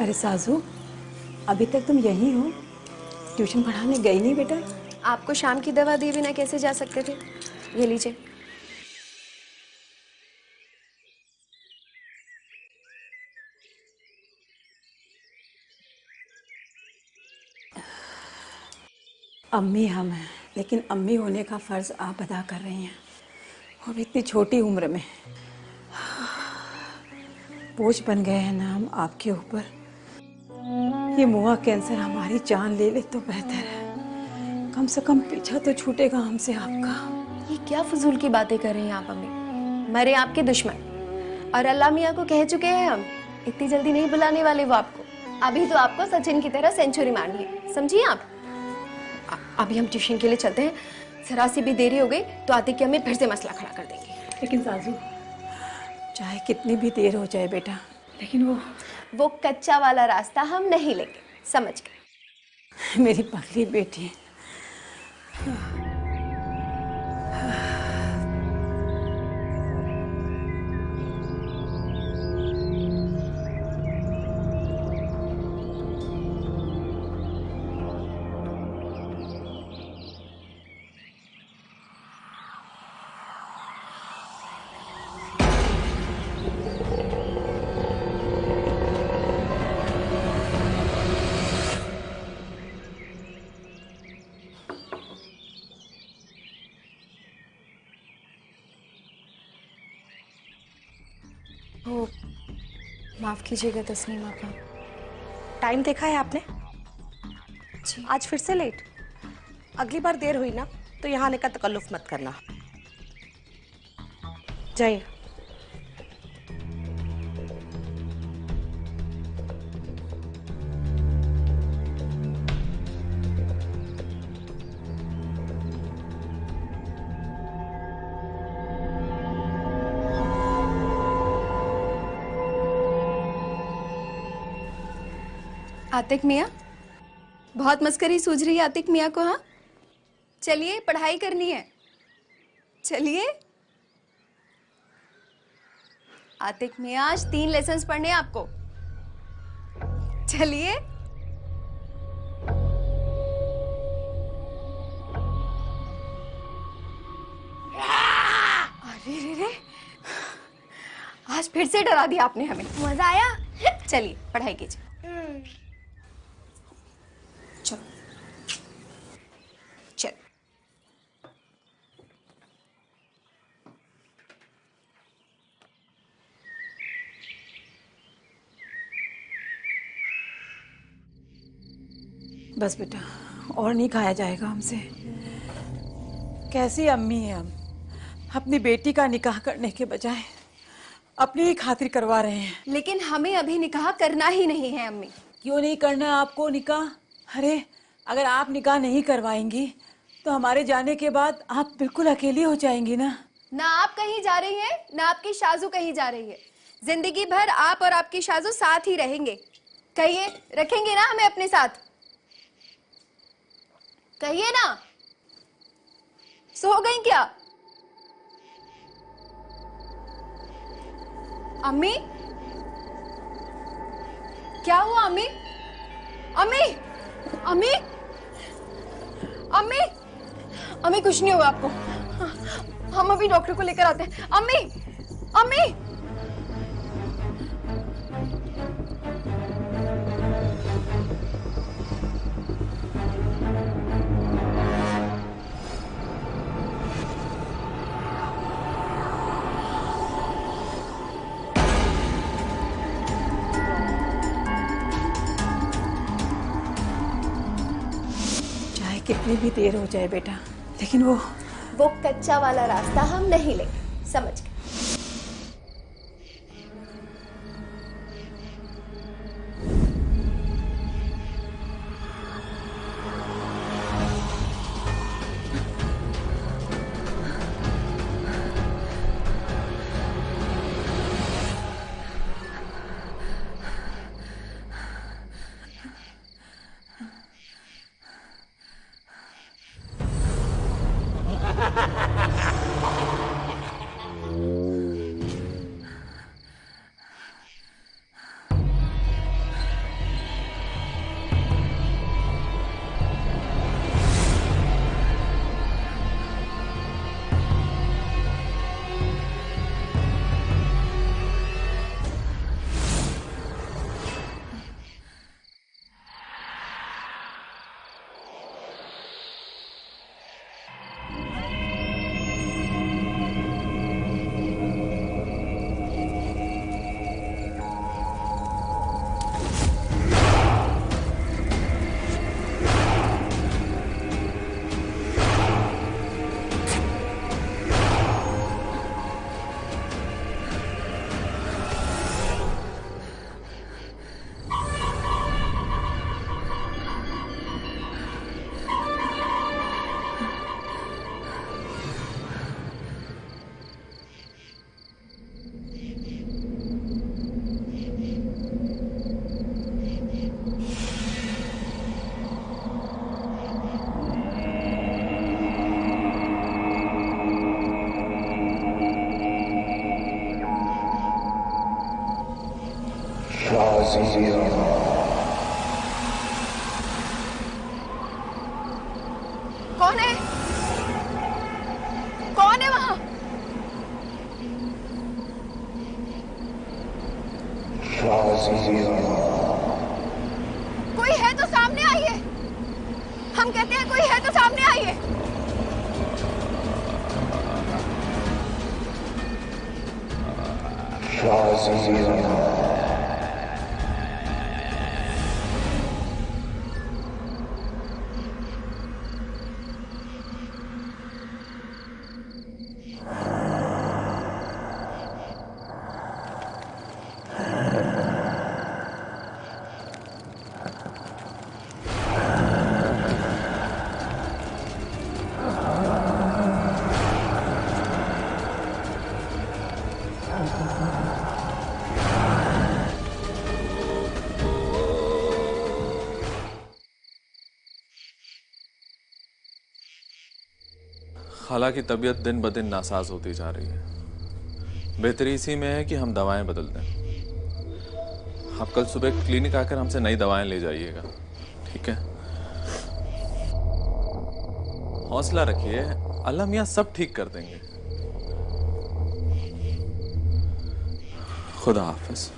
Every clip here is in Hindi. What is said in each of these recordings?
अरे साजू, अभी तक तुम यहीं हो? ट्यूशन पढ़ाने गई नहीं बेटा? आपको शाम की दवा दिए बिना कैसे जा सकते थे? ये लीजिए। अम्मी हम हैं, लेकिन अम्मी होने का फर्ज आप अदा कर रही हैं, वो भी इतनी छोटी उम्र में। बोझ बन गए हैं ना हम आपके ऊपर। ये मुआ कैंसर हमारी जान ले ले तो बेहतर है। कम से कम पीछा तो छूटेगा हमसे आपका। ये क्या फजूल की बातें कर रही हैं आप अम्मी? मरे आपके दुश्मन और अल्लाह मियाँ को कह चुके हैं हम, इतनी जल्दी नहीं बुलाने वाले वो आपको। अभी तो आपको सचिन की तरह सेंचुरी मारनी है, समझिए आप। अभी हम ट्यूशन के लिए चलते हैं, जरा सी भी देरी हो गई तो आतिक की अम्मी फिर से मसला खड़ा कर देंगी। लेकिन साजू, चाहे कितनी भी देर हो जाए बेटा, लेकिन वो कच्चा वाला रास्ता हम नहीं लेंगे, समझ गए? मेरी पगली बेटी। ओ, माफ कीजिएगा तस्नीम आपा। टाइम देखा है आपने? जी। आज फिर से लेट। अगली बार देर हुई ना तो यहाँ आने का तकल्लुफ मत करना। जाइए। आतिक मियाँ, बहुत मस्करी सूझ रही है आतिक मियाँ को। हाँ चलिए, पढ़ाई करनी है, चलिए। आतिक मियाँ, आज 3 लेसन्स पढ़ने हैं आपको, चलिए। अरे रे रे, आज फिर से डरा दिया आपने हमें। मजा आया? चलिए पढ़ाई कीजिए। चलो चल। बस बेटा, और नहीं खाया जाएगा हमसे। कैसी अम्मी है हम, अपनी बेटी का निकाह करने के बजाय अपनी ही खातिर करवा रहे हैं। लेकिन हमें अभी निकाह करना ही नहीं है अम्मी। क्यों नहीं करना आपको निकाह? अरे अगर आप निकाह नहीं करवाएंगी तो हमारे जाने के बाद आप बिल्कुल अकेली हो जाएंगी ना। ना आप कहीं जा रही हैं, ना आपकी शाजू कहीं जा रही है। जिंदगी भर आप और आपकी शाजू साथ ही रहेंगे। कहिए, रखेंगे ना हमें अपने साथ? कहिए ना। सो गई क्या अम्मी? क्या हुआ अम्मी? अम्मी, अम्मी, अम्मी, अम्मी कुछ नहीं होगा आपको। हम अभी डॉक्टर को लेकर आते हैं। अम्मी, अम्मी। चाहे कितनी भी देर हो जाए बेटा, लेकिन वो कच्चा वाला रास्ता हम नहीं लेंगे, समझ गए? कौन है? कौन है वहां? कोई है तो सामने आइए। हम कहते हैं कोई है तो सामने आइए। खाला की तबीयत दिन ब दिन नासाज होती जा रही है। बेहतरी इसी में है कि हम दवाएं बदल दें। आप कल सुबह क्लिनिक आकर हमसे नई दवाएं ले जाइएगा, ठीक है? हौसला रखिए, अल्लाह मियां सब ठीक कर देंगे। खुदा हाफिज।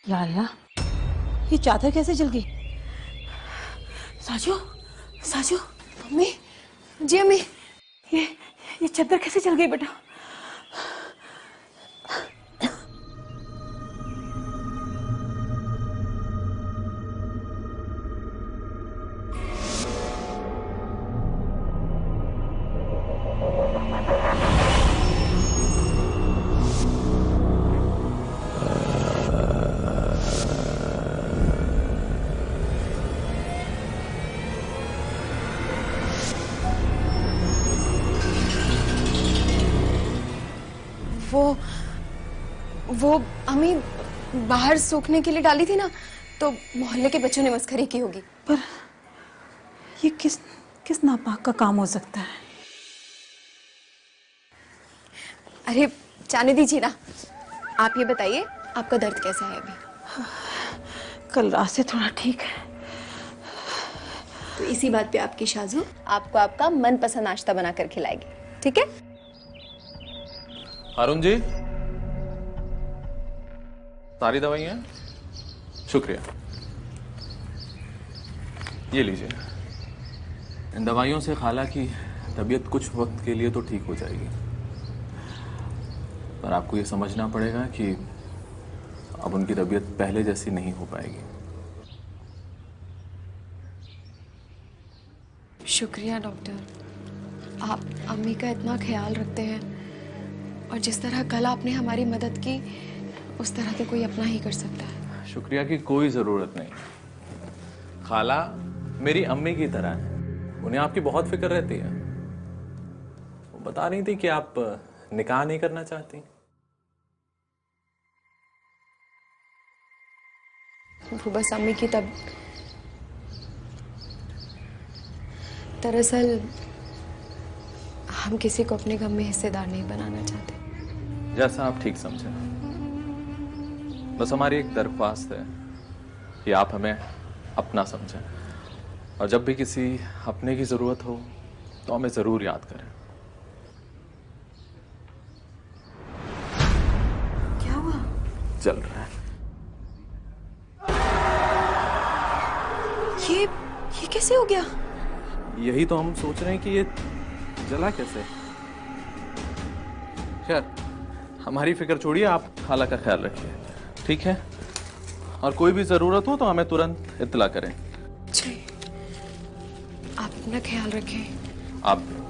या अल्लाह, ये चादर कैसे जल गई? साजू, साजू, अम्मी, जी अम्मी। ये चादर कैसे जल गई बेटा? वो अम्मी बाहर सूखने के लिए डाली थी ना, तो मोहल्ले के बच्चों ने मस्खरी की होगी। पर ये किस नापाक का काम हो सकता है? अरे जाने दीजिए ना। आप ये बताइए, आपका दर्द कैसा है अभी? कल रात से थोड़ा ठीक है। तो इसी बात पे आपकी शाजू आपको आपका मनपसंद नाश्ता बनाकर खिलाएगी, ठीक है? अरुण जी, सारी दवाइयाँ? शुक्रिया, ये लीजिए। इन दवाइयों से खाला की तबीयत कुछ वक्त के लिए तो ठीक हो जाएगी, पर आपको ये समझना पड़ेगा कि अब उनकी तबीयत पहले जैसी नहीं हो पाएगी। शुक्रिया डॉक्टर, आप अम्मी का इतना ख्याल रखते हैं, और जिस तरह कल आपने हमारी मदद की उस तरह तो कोई अपना ही कर सकता है। शुक्रिया की कोई ज़रूरत नहीं। खाला मेरी अम्मी की तरह है, उन्हें आपकी बहुत फिक्र रहती है। वो बता रही थी कि आप निकाह नहीं करना चाहती। वो बस अम्मी की दरअसल हम किसी को अपने गम में हिस्सेदार नहीं बनाना चाहते। जैसा आप ठीक समझें। बस हमारी एक दरख्वास्त है कि आप हमें अपना समझें, और जब भी किसी अपने की ज़रूरत हो तो हमें ज़रूर याद करें। क्या हुआ? चल रहा है। ये कैसे हो गया? यही तो हम सोच रहे हैं कि ये जला कैसे। खैर, हमारी फिक्र छोड़िए, आप खाला का ख्याल रखिए, ठीक है? और कोई भी ज़रूरत हो तो हमें तुरंत इत्तला करें। जी, आप अपना ख्याल रखें। आप भी।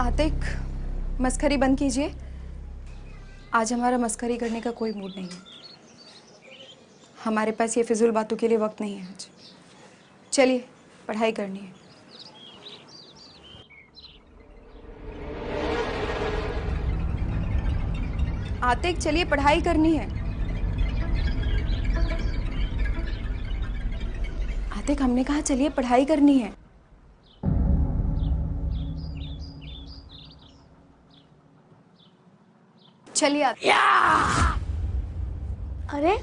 आतिक, मस्खरी बंद कीजिए। आज हमारा मस्खरी करने का कोई मूड नहीं है। हमारे पास ये फिजूल बातों के लिए वक्त नहीं है आज। चलिए, पढ़ाई करनी है। आतिक, चलिए, पढ़ाई करनी है। आतिक, हमने कहा चलिए पढ़ाई करनी है। चलिए आतिक। अरे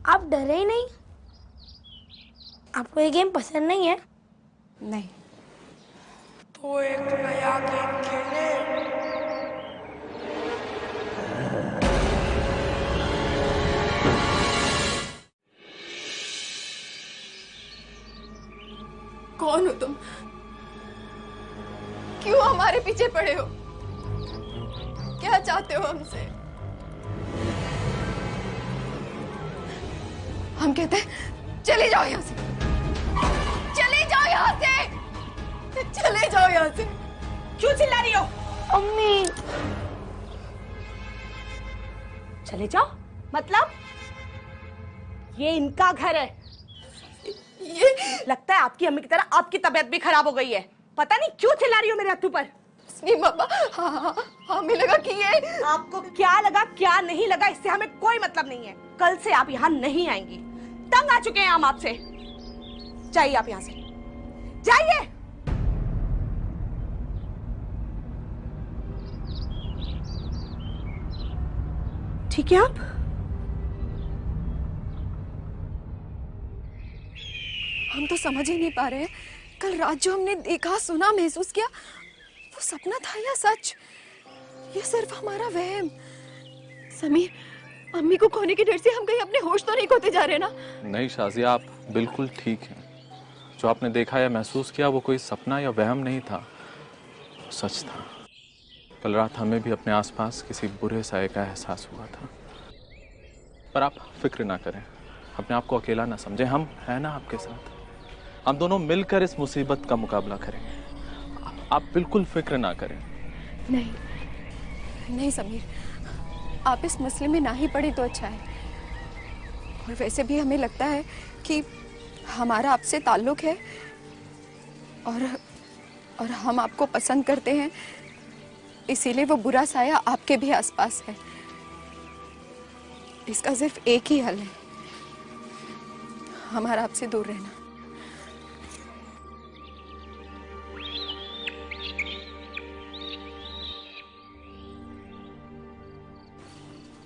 आप डरे ही नहीं? आपको ये गेम पसंद नहीं है? नहीं। तो एक नया गेम खेले। कौन हो तुम? क्यों हमारे पीछे पड़े हो? क्या चाहते हो हमसे? हम कहते हैं चले जाओ यहाँ से, चले जाओ यहाँ से, चले जाओ यहाँ से। क्यों चिल्ला रही हो? अम्मी, चले जाओ मतलब? ये इनका घर है। ये लगता है आपकी अम्मी की तरह आपकी तबीयत भी खराब हो गई है। पता नहीं क्यों चिल्ला रही हो मेरे हत्थू पर। नहीं बाबा, हाँ, हमें लगा कि ये आपको क्या लगा क्या नहीं लगा इससे हमें कोई मतलब नहीं है। कल से आप यहाँ नहीं आएंगी। तंग आ चुके हैं हम आपसे। जाइए आप यहाँ से, जाइए। ठीक है आप? हम तो समझ ही नहीं पा रहे हैं, कल रात जो हमने देखा, सुना, महसूस किया, वो सपना था या सच? ये सिर्फ हमारा वहम। समीर, अम्मी को खोने के डर से हम कहीं अपने होश तो नहीं खोते जा रहे ना? नहीं शाजिया, आप बिल्कुल ठीक हैं। जो आपने देखा या महसूस किया वो कोई सपना या वहम नहीं था, सच था। कल रात हमें भी अपने आसपास किसी बुरे साए का एहसास हुआ था। पर आप फिक्र ना करें, अपने आप को अकेला ना समझें। हम हैं ना आपके साथ। हम दोनों मिलकर इस मुसीबत का मुकाबला करेंगे। आप बिल्कुल फिक्र ना करें। नहीं, नहीं समीर, आप इस मसले में ना ही पड़े तो अच्छा है। और वैसे भी हमें लगता है कि हमारा आपसे ताल्लुक है और हम आपको पसंद करते हैं, इसीलिए वो बुरा साया आपके भी आसपास है। इसका सिर्फ एक ही हल है, हमारा आपसे दूर रहना।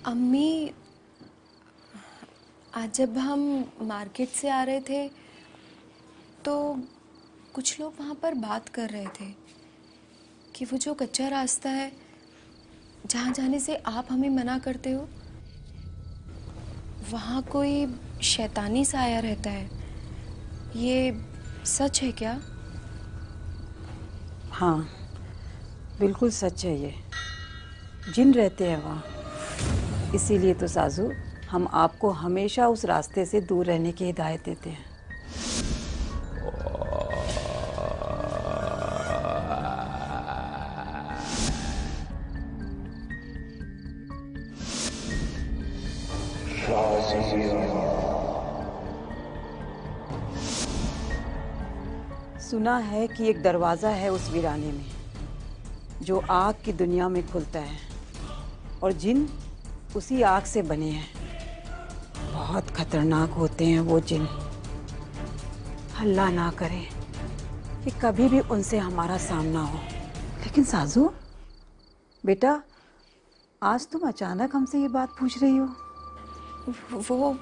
अम्मी, आज जब हम मार्केट से आ रहे थे तो कुछ लोग वहाँ पर बात कर रहे थे कि वो जो कच्चा रास्ता है जहाँ जाने से आप हमें मना करते हो, वहाँ कोई शैतानी साया रहता है। ये सच है क्या? हाँ, बिल्कुल सच है। ये जिन रहते हैं वहाँ। इसीलिए तो साजू, हम आपको हमेशा उस रास्ते से दूर रहने की हिदायत देते हैं। सुना है कि एक दरवाज़ा है उस वीराने में जो आग की दुनिया में खुलता है, और जिन उसी आग से बने हैं। बहुत खतरनाक होते हैं वो जिन। अल्लाह ना करे कि कभी भी उनसे हमारा सामना हो। लेकिन साजू बेटा, आज तुम अचानक हमसे ये बात पूछ रही हो? वो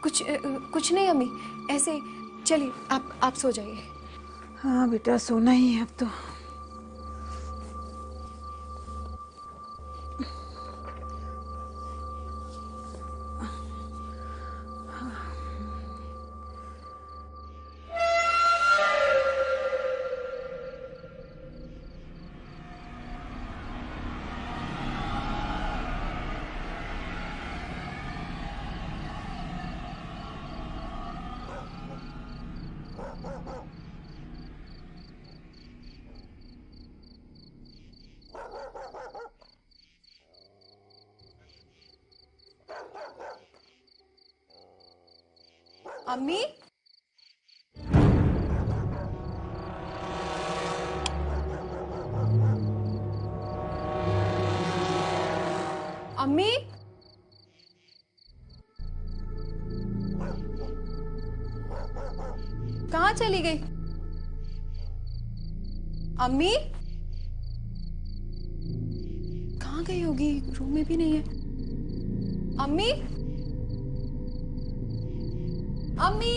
कुछ नहीं अम्मी, ऐसे। चलिए आप सो जाइए। हाँ बेटा, सोना ही है अब तो। अम्मी, अम्मी, कहाँ चली गई? अम्मी कहाँ गई होगी? रूम में भी नहीं है। अम्मी, अम्मी,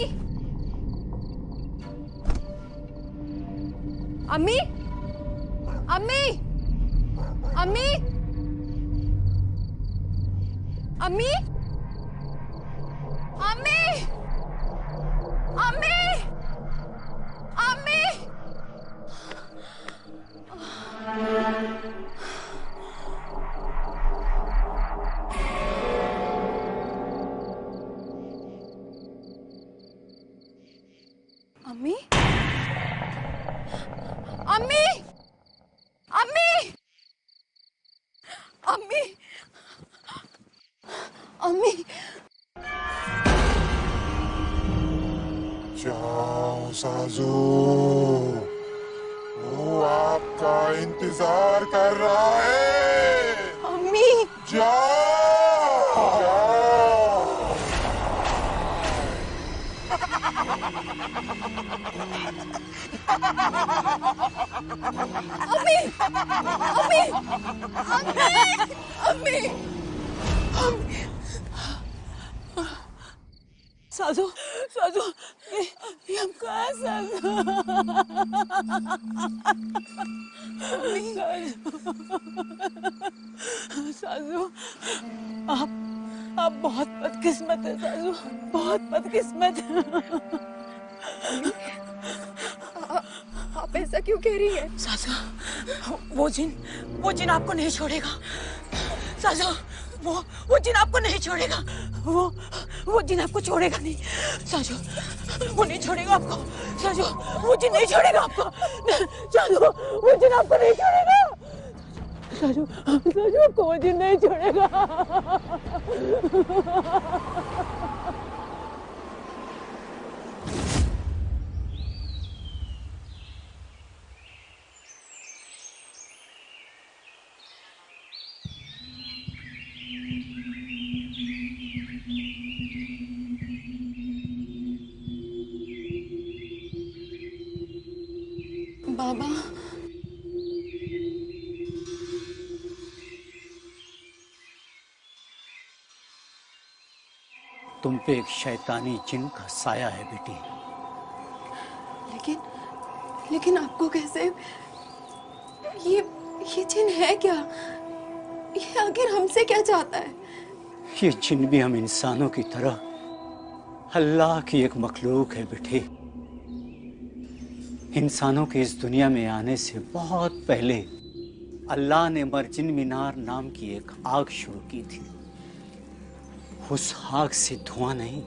अम्मी, अम्मी, अम्मी, अम्मी, अम्मी, अम्मी, अम्मी। अम्मी, अम्मी, अम्मी, अम्मी, अम्मी। जाओ साजू, वो आपका इंतजार कर रहा है। अम्मी, जाओ जाओ। अम्मी, अम्मी, अम्मी, अम्मी। साजू, साजू, ये हम कहाँ हैं साजू? साजू, आप बहुत बदकिस्मत है साजू, बहुत बदकिस्मत। आप ऐसा क्यों कह रही हैं? साजू, वो जिन आपको नहीं छोड़ेगा। साजू, वो जिन आपको नहीं छोड़ेगा। वो जिन आपको छोड़ेगा नहीं। साजू, वो नहीं छोड़ेगा आपको। साजू, वो जिन नहीं छोड़ेगा आपको। साजू, वो जिन आपको नहीं छोड़ेगा। साजू, साजू, आपको वो जिन नहीं छोड़ेगा। बाबा, तुम पे एक शैतानी जिन का साया है बेटी। लेकिन आपको कैसे? ये जिन है क्या? ये आखिर हमसे क्या चाहता है? ये जिन भी हम इंसानों की तरह अल्लाह की एक मखलूक है बेटी। इंसानों के इस दुनिया में आने से बहुत पहले अल्लाह ने मर्जिन मीनार नाम की एक आग शुरू की थी। उस आग से धुआं नहीं,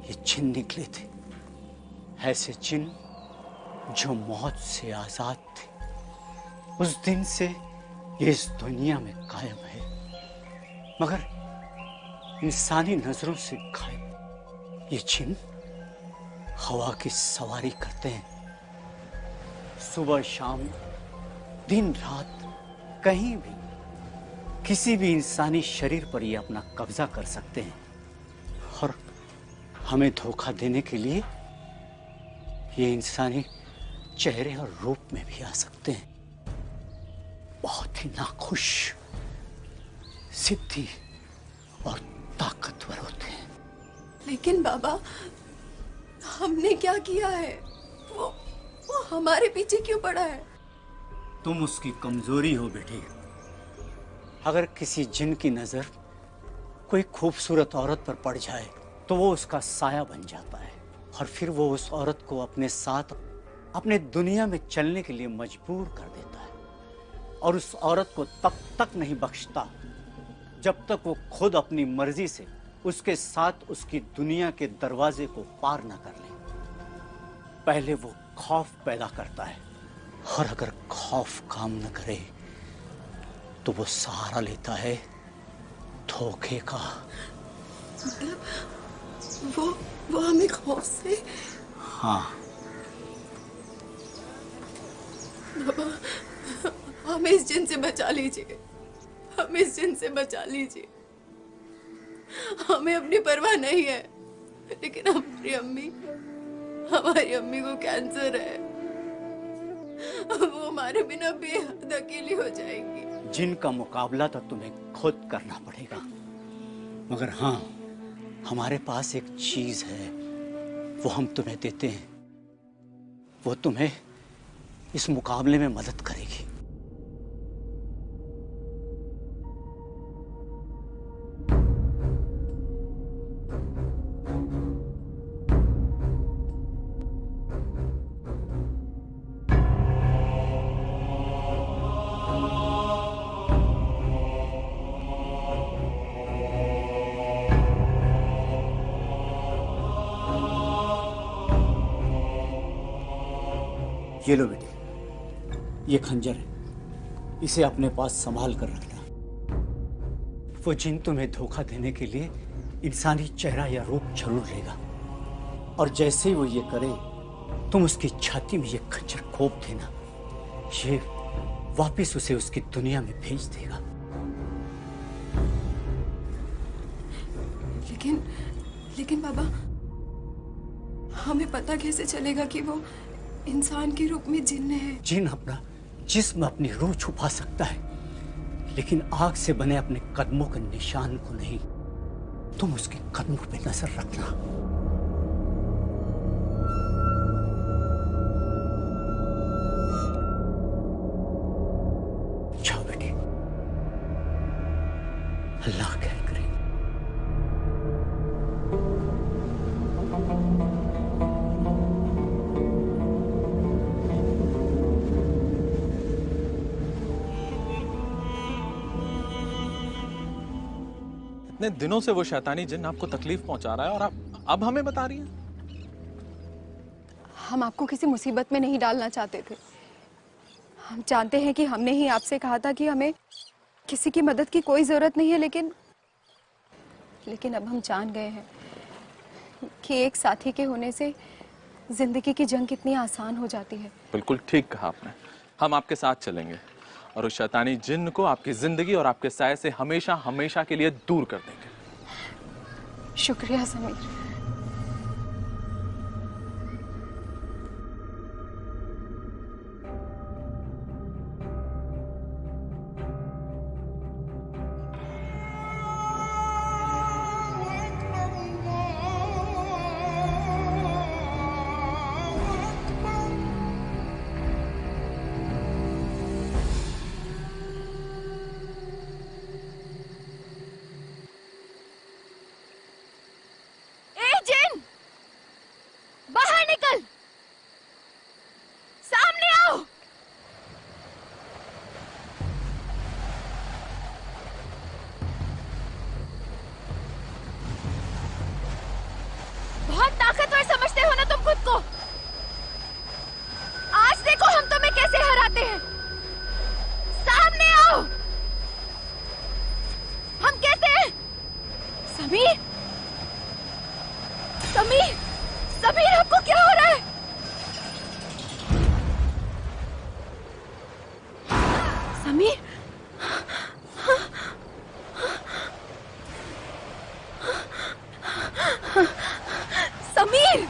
ये जिन निकले थे। ऐसे जिन जो मौत से आजाद थे। उस दिन से ये इस दुनिया में कायम है, मगर इंसानी नजरों से गायब। ये जिन हवा की सवारी करते हैं। सुबह शाम, दिन रात, कहीं भी किसी भी इंसानी शरीर पर ये अपना कब्जा कर सकते हैं और हमें धोखा देने के लिए ये इंसानी चेहरे और रूप में भी आ सकते हैं। बहुत ही नाखुश, जिद्दी और ताकतवर होते हैं। लेकिन बाबा, हमने क्या किया है? वो हमारे पीछे क्यों पड़ा है? तुम उसकी कमजोरी हो बेटी। अगर किसी जिन की नजर कोई खूबसूरत औरत पर पड़ जाए तो वो उसका साया बन जाता है और फिर वो उस औरत को अपने साथ अपने दुनिया में चलने के लिए मजबूर कर देता है और उस औरत को तब तक नहीं बख्शता जब तक वो खुद अपनी मर्जी से उसके साथ उसकी दुनिया के दरवाजे को पार न कर ले। पहले वो खौफ पैदा करता है और अगर खौफ काम न करे तो वो सहारा लेता है धोखे का। मतलब वो वो हमें खौफ से। हाँ, बाबा, हमें इस जिन से बचा लीजिए, हमें इस जिन से बचा लीजिए। हमें अपनी परवाह नहीं है, लेकिन हमारी अम्मी को कैंसर है। वो हमारे बिना बेहद अकेली हो जाएंगी। जिन का मुकाबला तो तुम्हें खुद करना पड़ेगा, मगर हाँ, हमारे पास एक चीज है, वो हम तुम्हें देते हैं। वो तुम्हें इस मुकाबले में मदद करेगी। ये लो बेटे, ये खंजर है, इसे अपने पास संभाल कर रखना। वो जिन तुम्हें धोखा देने के लिए इंसानी चेहरा या रूप जरूर लेगा, और जैसे ही वो ये करे, तुम उसकी छाती में ये खंजर खोप देना। ये वापिस उसे उसकी दुनिया में भेज देगा। लेकिन बाबा, हमें पता कैसे चलेगा कि वो इंसान के रूप में जिन है? जिन अपना जिस्म अपनी रूह छुपा सकता है, लेकिन आग से बने अपने कदमों के निशान को नहीं। तुम उसके कदमों पे नजर रखना। जाओ बेटी, अल्लाह खैर करे। इतने दिनों से वो शैतानी जिन आपको तकलीफ पहुंचा रहा है और आप अब हमें बता रही हैं? हम आपको किसी मुसीबत में नहीं डालना चाहते थे। हम जानते हैं कि हमने ही आपसे कहा था कि हमें किसी की मदद की कोई जरूरत नहीं है, लेकिन अब हम जान गए हैं कि एक साथी के होने से जिंदगी की जंग कितनी आसान हो जाती है। बिल्कुल ठीक कहा आपने। हम आपके साथ चलेंगे और उस शैतानी जिन्न को आपकी जिंदगी और आपके साये से हमेशा हमेशा के लिए दूर कर देंगे। शुक्रिया समीर। बाहर निकल, सामने आओ। बहुत ताकतवर समझते हो ना तुम खुद को। आज देखो हम तुम्हें कैसे हराते हैं। सामने आओ। हम कैसे हैं? समीर, समीर, समीर, आपको क्या हो रहा है? समीर, समीर,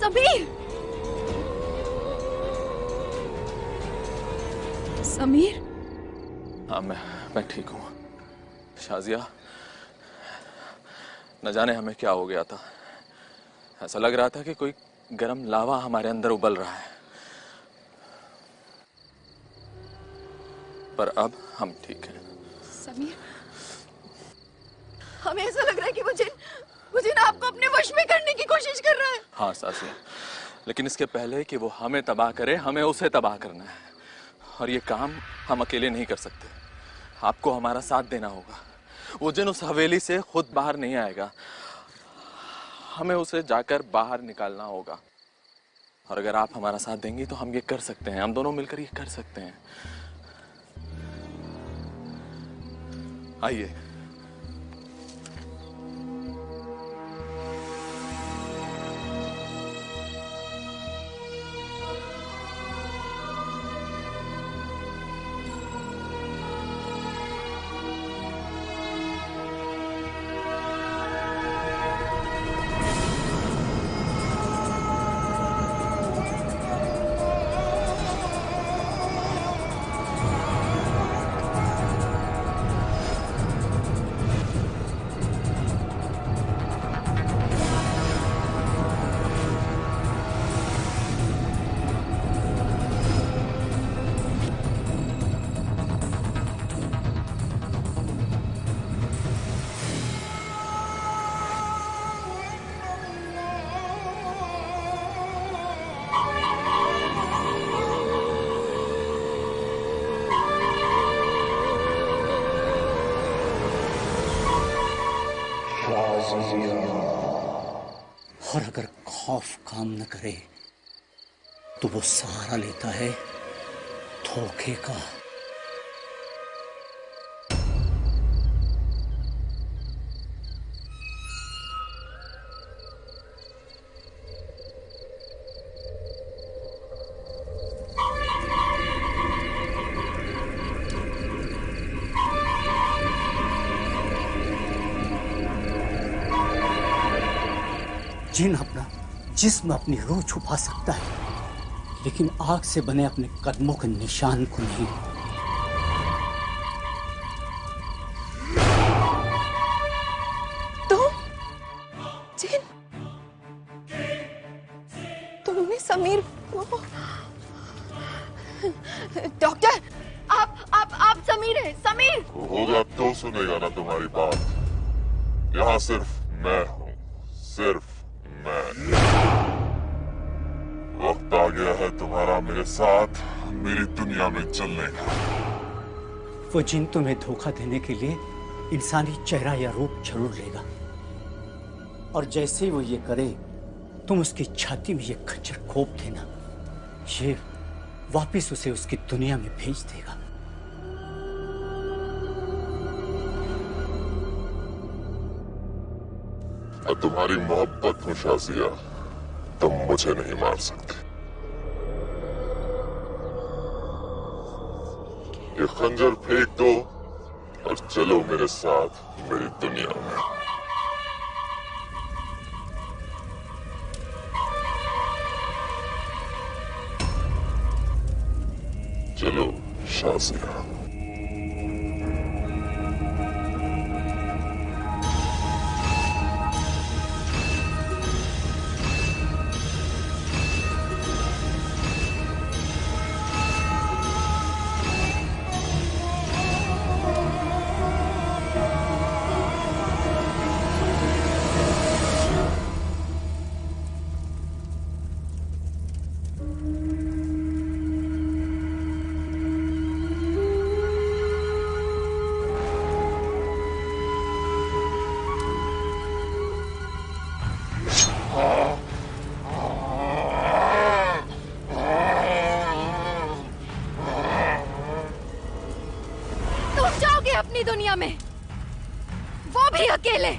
समीर, समीर। हाँ, मैं ठीक हूँ। शाजिया, न जाने हमें क्या हो गया था। ऐसा लग रहा था कि कोई गर्म लावा हमारे अंदर उबल रहा है, पर अब हम ठीक हैं। समीर, हमें ऐसा लग रहा है कि वो जिन आपको अपने वश में करने की कोशिश कर रहा है। हाँ सासिया, लेकिन इसके पहले कि वो हमें तबाह करे, हमें उसे तबाह करना है, और ये काम हम अकेले नहीं कर सकते। आपको हमारा साथ देना होगा। वो जिन उस हवेली से खुद बाहर नहीं आएगा, हमें उसे जाकर बाहर निकालना होगा। और अगर आप हमारा साथ देंगी तो हम ये कर सकते हैं। हम दोनों मिलकर ये कर सकते हैं। आइए। और अगर खौफ काम न करे तो वो सहारा लेता है धोखे का। जिन अपना जिस्म अपनी रूह छुपा सकता है, लेकिन आग से बने अपने कदमों के निशान को नहीं। जिन, तुमने समीर को? डॉक्टर, आप समीर हैं? समीर होगा तो सुनेगा ना तुम्हारी बात। यहाँ सिर्फ मैं हूँ, सिर्फ मैं। वक्त आ गया है तुम्हारा मेरे साथ मेरी दुनिया में चलने का। वो जिन तुम्हें धोखा देने के लिए इंसानी चेहरा या रूप जरूर लेगा, और जैसे ही वो ये करे तुम उसकी छाती में ये खंजर घोंप देना। ये वापिस उसे उसकी दुनिया में भेज देगा। और तुम्हारी मोहब्बत में शाजिया, तुम मुझे नहीं मार सकते। ये खंजर फेंक दो और चलो मेरे साथ मेरी दुनिया में। चलो शाजिया। अपनी दुनिया में, वो भी अकेले।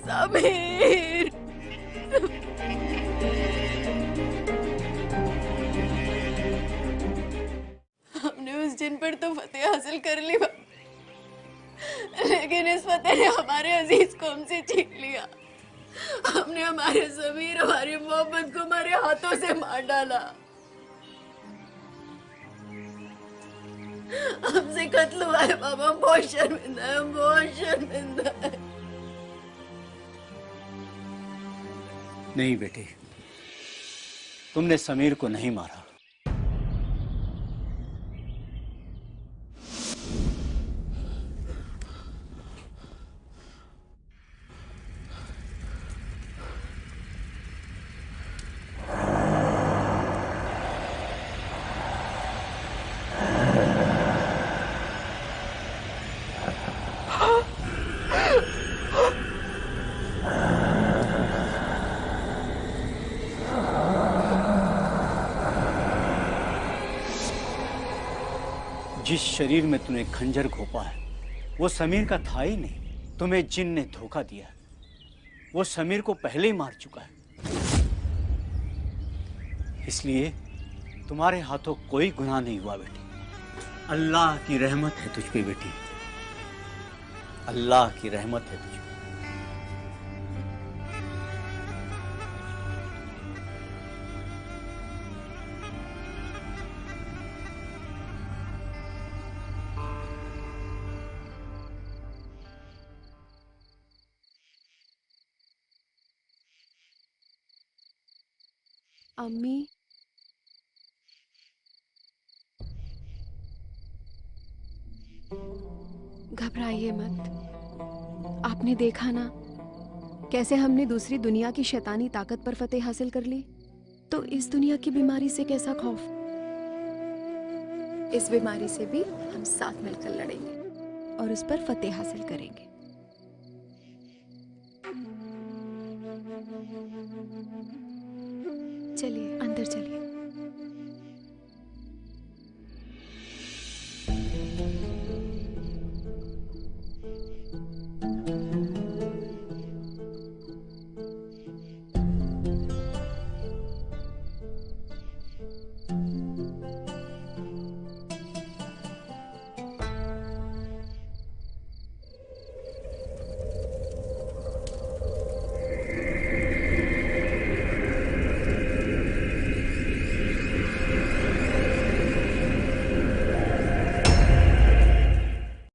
समीर, हमने उस जिन पर तो फतेह हासिल कर ली, लेकिन इस अजीज को हमसे छीन लिया। हमने हमारे समीर, हमारी मोहब्बत को हमारे हाथों से मार डाला। हमसे कत्ल हुआ है बाबा, हम बहुत शर्मिंदा है, हम बहुत शर्मिंदा है। नहीं बेटे, तुमने समीर को नहीं मारा। जिस शरीर में तूने खंजर घोंपा है वो समीर का था ही नहीं। तुम्हें जिन ने धोखा दिया, वो समीर को पहले ही मार चुका है। इसलिए तुम्हारे हाथों कोई गुनाह नहीं हुआ बेटी। अल्लाह की रहमत है तुझ पे बेटी, अल्लाह की रहमत है तुझ पे। अम्मी, घबराइए मत। आपने देखा ना कैसे हमने दूसरी दुनिया की शैतानी ताकत पर फतेह हासिल कर ली, तो इस दुनिया की बीमारी से कैसा खौफ। इस बीमारी से भी हम साथ मिलकर लड़ेंगे और उस पर फतेह हासिल करेंगे। चलिए अंदर चलिए।